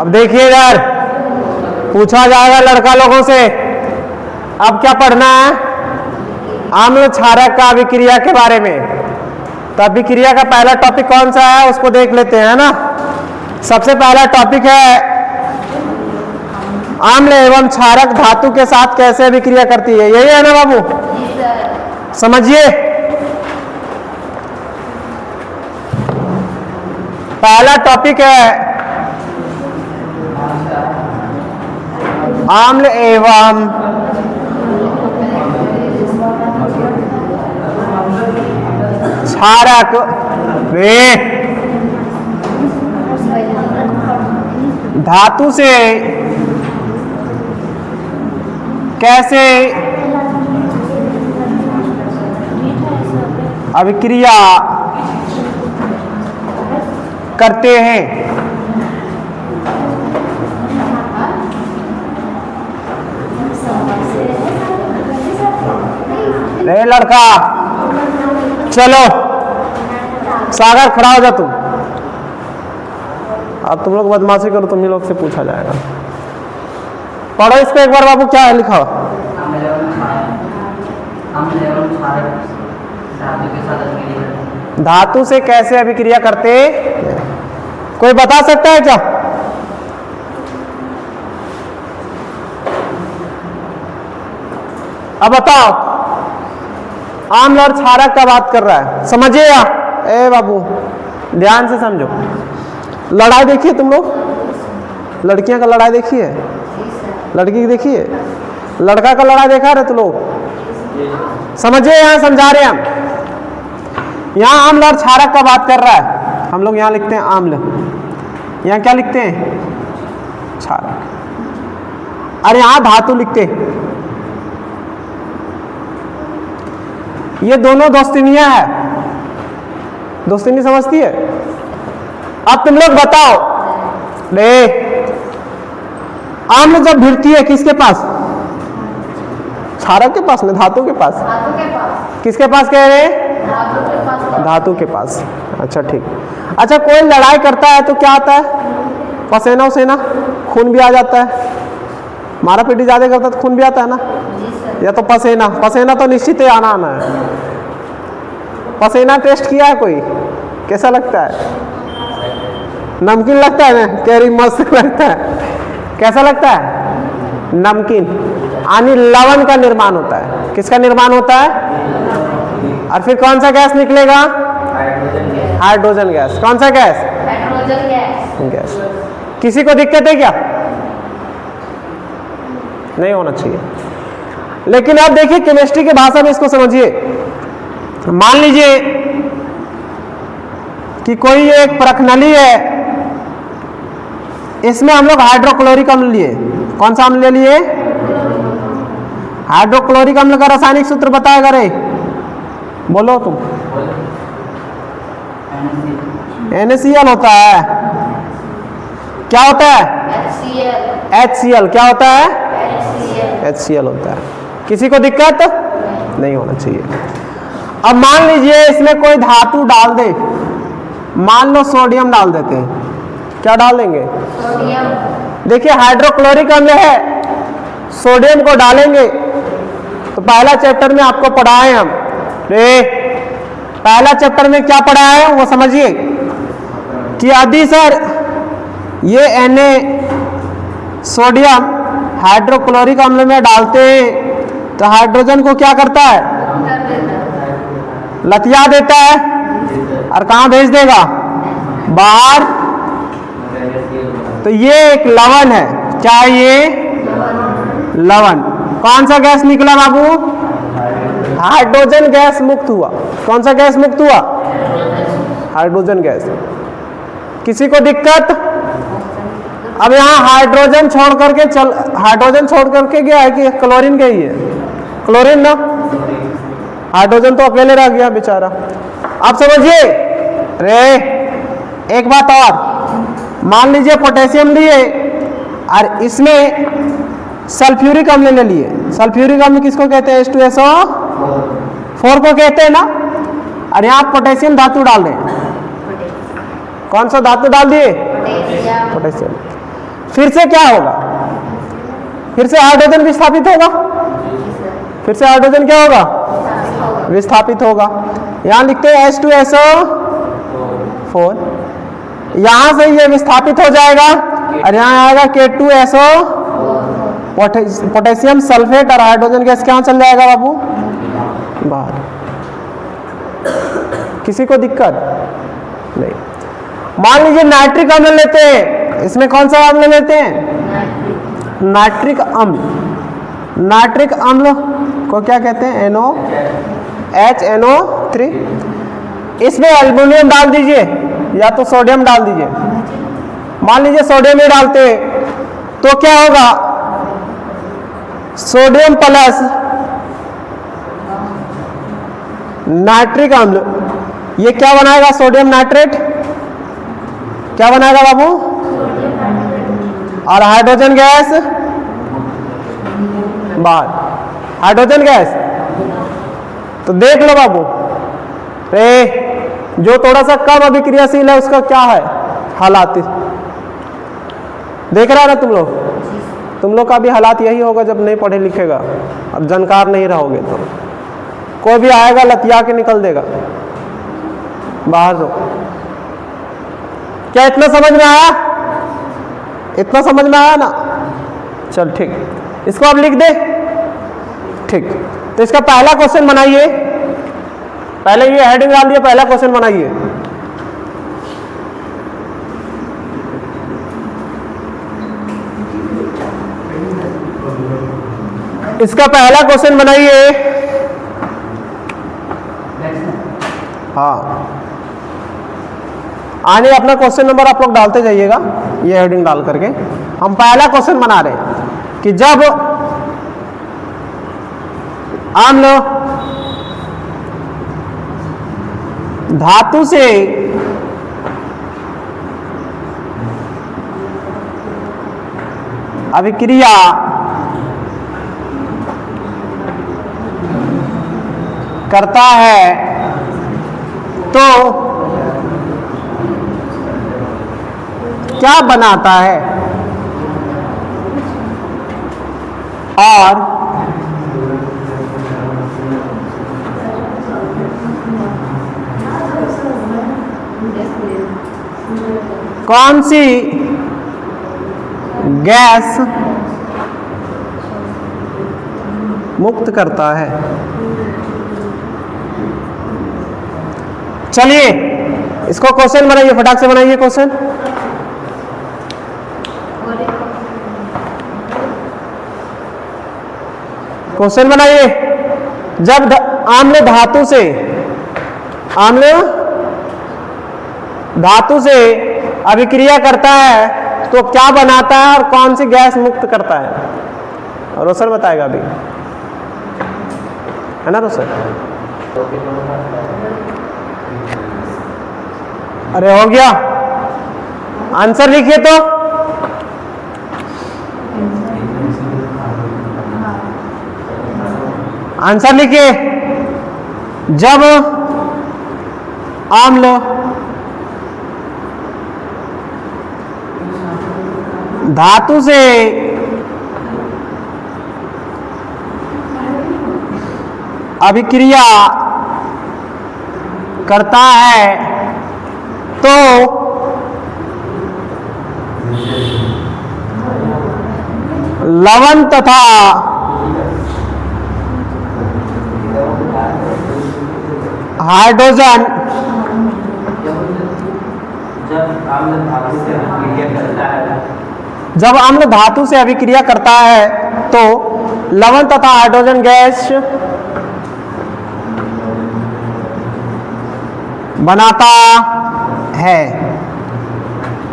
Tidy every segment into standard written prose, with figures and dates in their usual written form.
अब देखिए इधर पूछा जाएगा लड़का लोगों से। अब क्या पढ़ना है? आम्ल क्षारक का अभिक्रिया के बारे में। तो अभिक्रिया का पहला टॉपिक कौन सा है उसको देख लेते हैं ना। सबसे पहला टॉपिक है आम्ल एवं क्षारक धातु के साथ कैसे अभिक्रिया करती है। यही है ना बाबू? समझिए, पहला टॉपिक है आम्ल एवं क्षारक वे धातु से कैसे अभिक्रिया करते हैं। रे लड़का, चलो सागर खड़ा हो जा तुम। अब तुम लोग बदमाशी करो, तुम ही लोग से पूछा जाएगा। पढ़ो इस पे एक बार बाबू, क्या है लिखा हो? धातु से कैसे अभिक्रिया करते, कोई बता सकता है क्या? अब बताओ, आम्ल और क्षारक का बात कर रहा है, समझिएगा। ए बाबू ध्यान से समझो। लड़ाई देखिए तुम लोग, लड़कियां का लड़ाई देखिए, लड़की की देखिए, लड़का का लड़ाई देखा रहे तुम लोग? समझिए, यहाँ समझा रहे हैं हम। यहाँ आम्ल और क्षारक का बात कर रहा है। हम लोग यहाँ लिखते हैं आम्ल, यहाँ क्या लिखते हैं? क्षारक। और यहाँ धातु लिखते हैं। ये दोनों दोस्तिनियां है, दोस्तिनी समझती है। अब तुम लोग बताओ, ले आम्ल जब भिड़ती है किसके पास? क्षारक के पास, नहीं धातु के पास। किसके पास कह रहे हैं? धातु के पास। अच्छा ठीक। अच्छा, कोई लड़ाई करता है तो क्या आता है? पसीना उसेना, खून भी आ जाता है। मारा पीटी ज्यादा करता तो खून भी आता है ना, या तो पसीना। पसीना तो निश्चित ही आना है। पसीना टेस्ट किया है कोई? कैसा लगता है? नमकीन लगता है ना? कैरी मस्त लगता है। कैसा लगता है? नमकीन। यानी लवण का निर्माण होता है। किसका निर्माण होता है? और फिर कौन सा गैस निकलेगा? Hydrogen gas. कौन सा गैस? Hydrogen gas. किसी को दिक्कत है क्या? नहीं होना चाहिए। लेकिन आप देखिए केमिस्ट्री की भाषा में इसको समझिए। मान लीजिए कि कोई एक परखनली है, इसमें हम लोग हाइड्रोक्लोरिक अम्ल लिए। कौन सा अम्ल ले लिए? हाइड्रोक्लोरिक अम्ल का रासायनिक सूत्र बताएगा रे, बोलो तुम। NaCl होता है। क्या होता है? HCl। क्या होता है? HCl होता है। किसी को दिक्कत नहीं होना चाहिए। अब मान लीजिए इसमें कोई धातु डाल दे, मान लो सोडियम डाल देते हैं। क्या डाल देंगे? सोडियम। देखिए हाइड्रोक्लोरिक अम्ल है, सोडियम को डालेंगे तो पहला चैप्टर में आपको पढ़ाए हम। पहला चैप्टर में क्या पढ़ाया है वो समझिए कि यदि सर ये Na सोडियम हाइड्रोक्लोरिक अम्ल में डालते हैं तो हाइड्रोजन को क्या करता है? लतिया देता है। और कहाँ भेज देगा? बाहर। तो ये एक लवण है। क्या है ये? लवण। कौन सा गैस निकला बाबू? हाइड्रोजन गैस मुक्त हुआ। कौन सा गैस मुक्त हुआ? Hydrogen gas. किसी को दिक्कत? अब यहाँ हाइड्रोजन छोड़ करके गया है कि क्लोरीन गई है? क्लोरीन ना, हाइड्रोजन तो अकेले रह गया बेचारा। अब समझिए रे एक बात और, मान लीजिए पोटेशियम लिए और इसमें सल्फ्यूरिक अम्ल ले लिए। सल्फ्यूरिक अम्ल किसको कहते हैं? H2SO4 को कहते हैं ना। और यहाँ पोटेशियम धातु डाल दें। कौन सा धातु डाल दिए? पोटेशियम। फिर से क्या होगा, फिर से हाइड्रोजन विस्थापित होगा, फिर से हाइड्रोजन क्या होगा, विस्थापित होगा। यहां लिखते हैं H2SO4, यहां से ये विस्थापित हो जाएगा और यहां आएगा K2SO, पोटेशियम सल्फेट और हाइड्रोजन गैस कहां चल जाएगा बाबू, बाहर। किसी को दिक्कत नहीं। मान लीजिए नाइट्रिक अम्ल लेते हैं, इसमें कौन सा अम्ल लेते हैं, नाइट्रिक अम्ल। नाइट्रिक अम्ल को क्या कहते हैं, HNO3। इसमें एल्युमिनियम डाल दीजिए या तो सोडियम डाल दीजिए। मान लीजिए सोडियम ही डालते हैं तो क्या होगा, सोडियम प्लस नाइट्रिक अम्ल, ये क्या बनाएगा, सोडियम नाइट्रेट। क्या बनाएगा बाबू, और हाइड्रोजन गैस बाहर, हाइड्रोजन गैस। तो देख लो बाबू, रे जो थोड़ा सा कम अभिक्रियाशील है उसका क्या है हालात, देख रहा ना तुम लोग का भी हालात यही होगा जब नहीं पढ़े लिखेगा और जानकार नहीं रहोगे तो कोई भी आएगा लतिया के निकल देगा बाहर। तो क्या इतना समझ में आया, इतना समझ में आया ना, चल ठीक, इसको आप लिख दे। ठीक, तो इसका पहला क्वेश्चन बनाइए, पहले ये हेडिंग डाल दिया, पहला क्वेश्चन बनाइए। इसका पहला क्वेश्चन बनाइए। हाँ, आने अपना क्वेश्चन नंबर आप लोग डालते जाइएगा, ये हेडिंग डाल करके। हम पहला क्वेश्चन बना रहे हैं कि जब अम्ल धातु से अभिक्रिया करता है तो क्या बनाता है, और कौन सी गैस मुक्त करता है। चलिए इसको क्वेश्चन बनाइए, फटाक से बनाइए क्वेश्चन। क्वेश्चन बनाइए, जब अम्ल धातु से अभिक्रिया करता है तो क्या बनाता है और कौन सी गैस मुक्त करता है। रोशन बताएगा अभी, है ना रोशन। अरे हो गया, आंसर लिखिए तो। आंसर लिखिए, जब अम्ल धातु से अभिक्रिया करता है तो लवण तथा हाइड्रोजन जब अम्ल धातु से अभिक्रिया करता है तो लवण तथा हाइड्रोजन गैस बनाता है।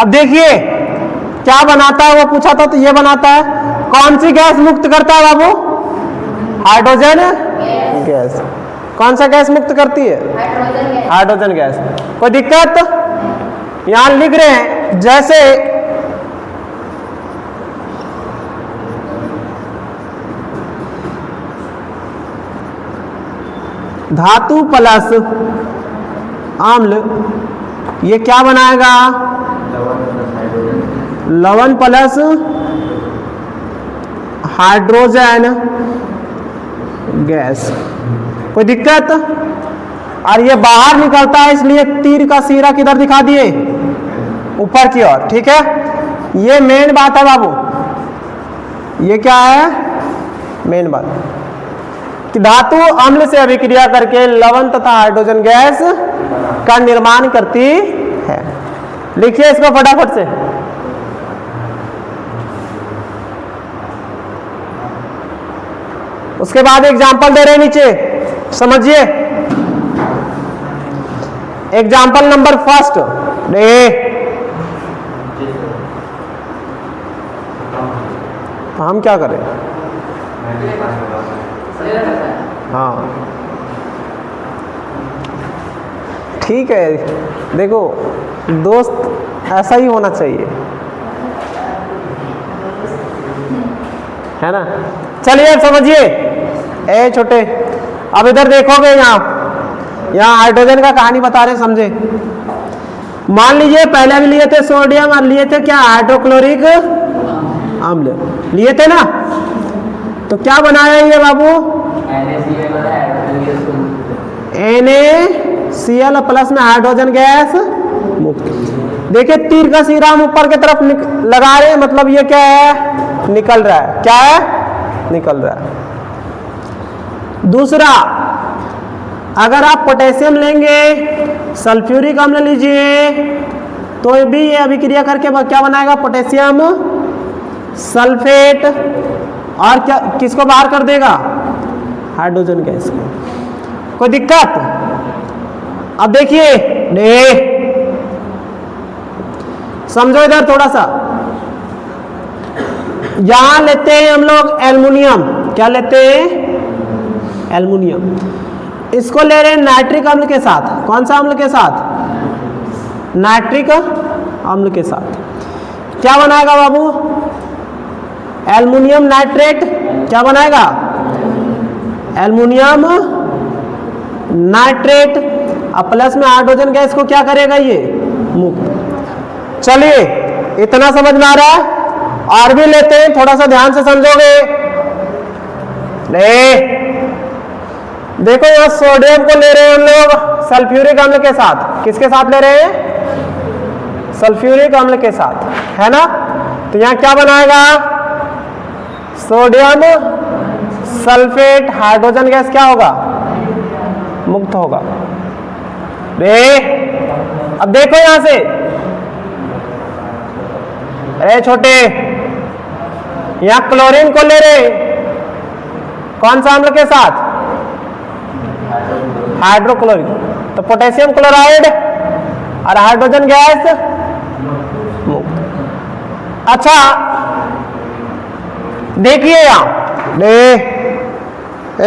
अब देखिए क्या बनाता है, वो पूछा था तो ये बनाता है। कौन सी गैस मुक्त करता है बाबू, हाइड्रोजन गैस। कौन सा गैस मुक्त करती है, हाइड्रोजन गैस। कोई दिक्कत, यहां लिख रहे हैं जैसे धातु प्लस अम्ल, ये क्या बनाएगा, लवण प्लस हाइड्रोजन गैस। कोई दिक्कत? और ये बाहर निकलता है इसलिए तीर का सिरा किधर दिखा दिए? ऊपर की ओर। ठीक है, ये मेन बात है बाबू। ये क्या है? मेन बात कि धातु अम्ल से अभिक्रिया करके लवण तथा हाइड्रोजन गैस का निर्माण करती है। लिखिए इसको फटाफट से। उसके बाद एग्जाम्पल दे रहे नीचे, समझिए। एग्जाम्पल नंबर फर्स्ट, हम क्या करें? हाँ ठीक है, देखो दोस्त ऐसा ही होना चाहिए, है ना। चलिए अब समझिए। ए छोटे, अब इधर देखोगे, यहाँ हाइड्रोजन का कहानी बता रहे, समझे। मान लीजिए पहले भी लिए थे सोडियम और लिए थे क्या? हाइड्रोक्लोरिक अम्ल लिए थे ना। तो क्या बनाया ये बाबू? NaCl प्लस में हाइड्रोजन गैस मुक्त। देखिए तीर का सिरा हम ऊपर की तरफ लगा रहे हैं, मतलब ये क्या है? निकल रहा है। क्या है? निकल रहा है। दूसरा, अगर आप पोटेशियम लेंगे, सल्फ्यूरिक अम्ल लीजिए, तो भी ये अभिक्रिया करके क्या बनाएगा? Potassium sulphate. और क्या किसको बाहर कर देगा? हाइड्रोजन गैस को। कोई दिक्कत? अब देखिए, समझो इधर थोड़ा सा। यहां लेते हैं हम लोग एल्युमिनियम। क्या लेते हैं? एल्युमिनियम। इसको ले रहे हैं नाइट्रिक अम्ल के साथ। कौन सा अम्ल के साथ? नाइट्रिक अम्ल के साथ। क्या बनाएगा बाबू? Aluminium nitrate. क्या बनाएगा? Aluminium nitrate. अब प्लस में हाइड्रोजन गैस को क्या करेगा? ये मुक्त। चलिए इतना समझ में आ रहा है। और भी लेते हैं, थोड़ा सा ध्यान से समझोगे। देखो यहाँ सोडियम को ले रहे हैं हम लोग सल्फ्यूरिक अम्ल के साथ। किसके साथ ले रहे हैं? सल्फ्यूरिक अम्ल के साथ, है ना। तो यहाँ क्या बनाएगा? सोडियम सल्फेट, हाइड्रोजन गैस क्या होगा? मुक्त होगा। अब देखो यहां से, अरे छोटे, यहां क्लोरीन को ले रहे, कौन सा अम्ल के साथ? हाइड्रोक्लोरिक। तो पोटेशियम क्लोराइड और हाइड्रोजन गैस मुक्त। अच्छा देखिए यहां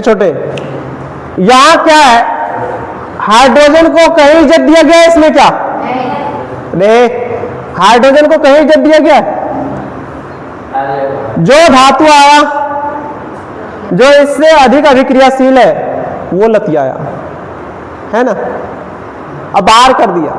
छोटे, यहां क्या है? हाइड्रोजन को कहीं इज्जत दिया गया इसमें? क्या हाइड्रोजन को कहीं इज्जत दिया गया? जो धातु आया जो इससे अधिक अभिक्रियाशील है वो लतियाया, है ना। अब बाहर कर दिया,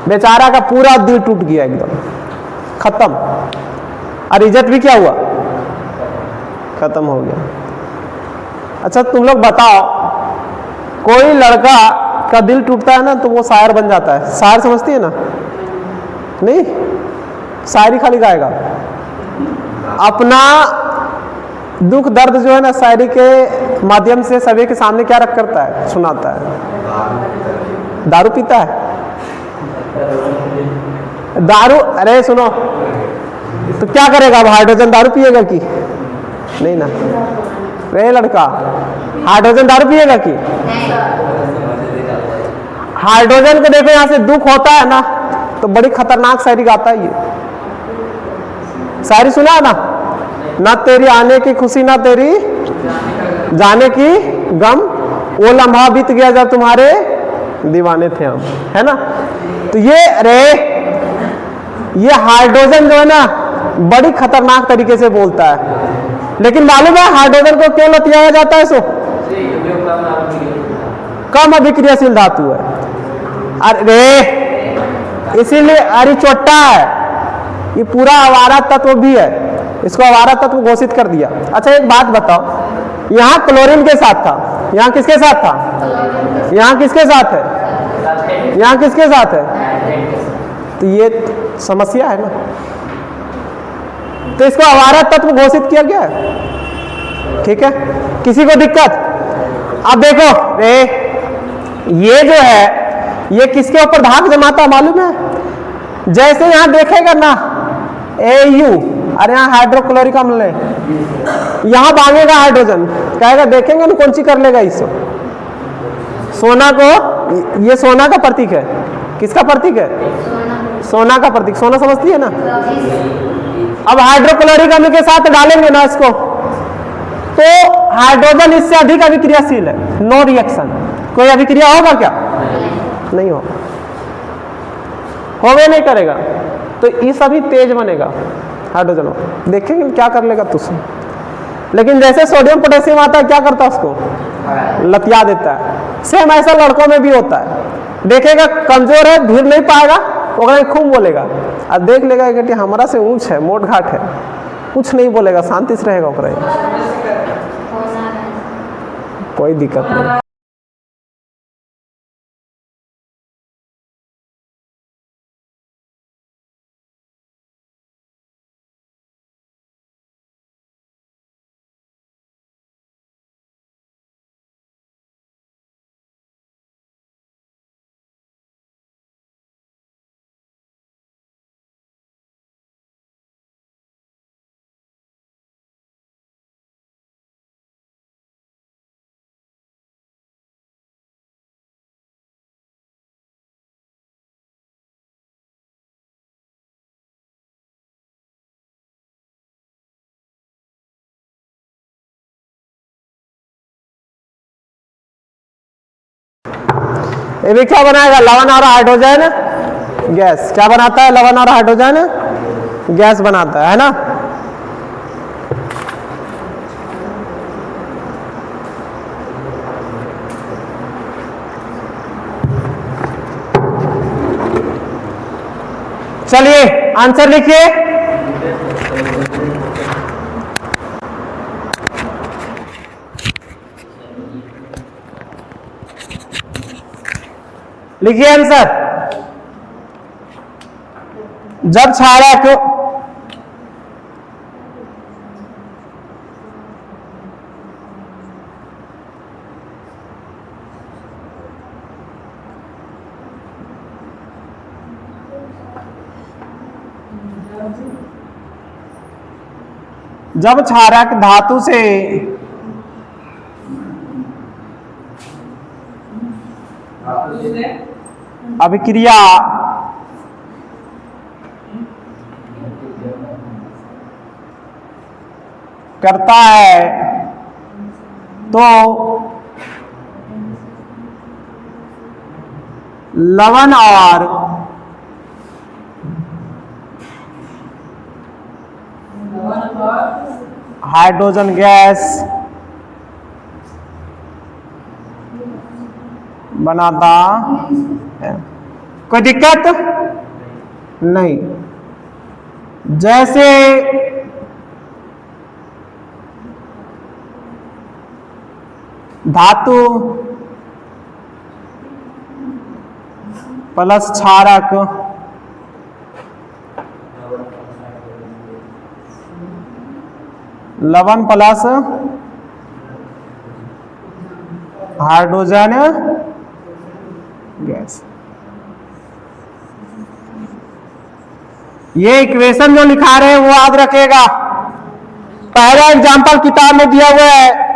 बेचारा का पूरा दिल टूट गया, एकदम खत्म। और इज्जत भी क्या हुआ? खत्म हो गया। अच्छा तुम लोग बताओ, कोई लड़का का दिल टूटता है ना तो वो शायर बन जाता है। शायर समझती है ना? नहीं, शायरी खाली गाएगा। अपना दुख दर्द जो है ना शायरी के माध्यम से सभी के सामने क्या रख करता है? सुनाता है। दारू पीता है? दारू, अरे सुनो, तो क्या करेगा अब? हाइड्रोजन दारू पिएगा कि नहीं ना? रे लड़का, हाइड्रोजन दारू पिएगा कि? हाइड्रोजन को देखो, यहां से दुख होता है ना तो बड़ी खतरनाक शायरी गाता है ये। शायरी सुना है ना तेरी आने की खुशी ना तेरी जाने की गम, वो लम्हा बीत गया जब तुम्हारे दीवाने थे हम, है ना। तो ये हाइड्रोजन जो है ना बड़ी खतरनाक तरीके से बोलता है। लेकिन मालूम है हाइड्रोजन को क्यों लतियाया जाता है? सो कम अभिक्रियाशील धातु है। अरे इसीलिए, अरे चोट्टा है, ये पूरा आवारा तत्व भी है, इसको आवारा तत्व घोषित कर दिया। अच्छा एक बात बताओ, यहाँ क्लोरीन के साथ था, यहाँ किसके साथ था, यहाँ किसके साथ है, यहाँ किसके साथ है, तो ये समस्या है ना। तो इसको आवारा तत्व घोषित किया गया है, ठीक है। किसी को दिक्कत? अब देखो ये जो है ये किसके ऊपर धाक जमाता मालूम है? जैसे यहां देखेगा ना AU, अरे यहाँ हाइड्रोक्लोरिक अम्ल है, यहां भागेगा हाइड्रोजन, कहेगा देखेंगे ना कौन सी कर लेगा इसको, सोना को, ये सोना का प्रतीक है, किसका प्रतीक है, सोना का प्रतीक, सोना समझती है ना। अब हाइड्रोक्लोरिक अम्ल के साथ डालेंगे ना इसको, तो हाइड्रोजन इससे अधिक अभिक्रियाशील है, नो रिएक्शन, कोई अभिक्रिया होगा क्या, नहीं होगा, होवे नहीं करेगा, तो ये सभी तेज बनेगा हाइड्रोजन, देखेंगे क्या कर लेगा तुझसे। लेकिन जैसे सोडियम पोटेशियम आता है क्या करता है, उसको लतिया देता है। सेम ऐसा लड़कों में भी होता है, देखेगा कमजोर है, भीड़ नहीं पाएगा, वो खूब बोलेगा, और देख लेगा कि हमारा से ऊंच है, मोट घाट है, कुछ नहीं बोलेगा, शांति से रहेगा, कोई दिक्कत नहीं। ये भी क्या बनाएगा, लवण और हाइड्रोजन गैस। क्या बनाता है, लवण और हाइड्रोजन गैस बनाता है ना। चलिए आंसर लिखिए। लिखिए आंसर। जब क्षारक धातु से अभिक्रिया करता है तो लवण और हाइड्रोजन गैस बनाता है। कोई दिक्कत नहीं। जैसे धातु प्लस क्षारक लवण प्लस हाइड्रोजन गैस, ये इक्वेशन जो लिखा रहे हैं वो याद रखेगा। पहला एग्जांपल किताब में दिया हुआ है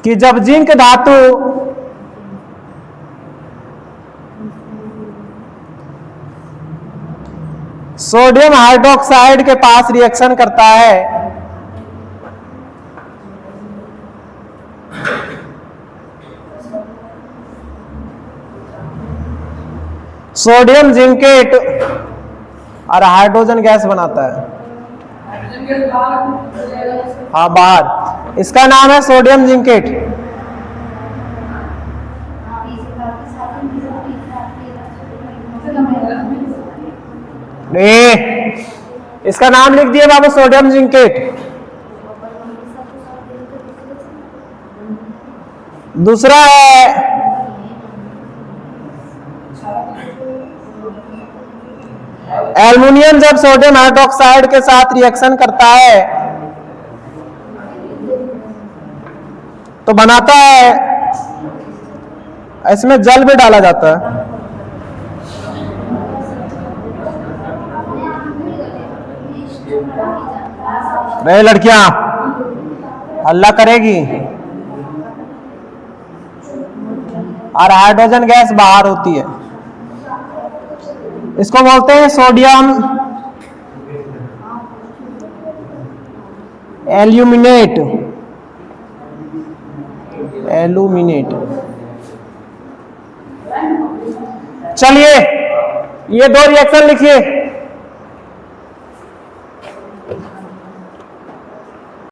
कि जब जिंक धातु सोडियम हाइड्रोक्साइड के पास रिएक्शन करता है सोडियम जिंकेट और हाइड्रोजन गैस बनाता है। हाँ बाहर, इसका नाम है सोडियम जिंकेट। ए, इसका नाम लिख दिए बाबू, सोडियम जिंकेट। दूसरा है एल्युमिनियम, जब सोडियम हाइड्रोक्साइड के साथ रिएक्शन करता है तो बनाता है, इसमें जल भी डाला जाता है। रे लड़कियां हल्ला करेगी, और हाइड्रोजन गैस बाहर होती है। इसको बोलते हैं सोडियम एल्यूमिनेट। एल्यूमिनेट। चलिए ये दो रिएक्शन लिखिए।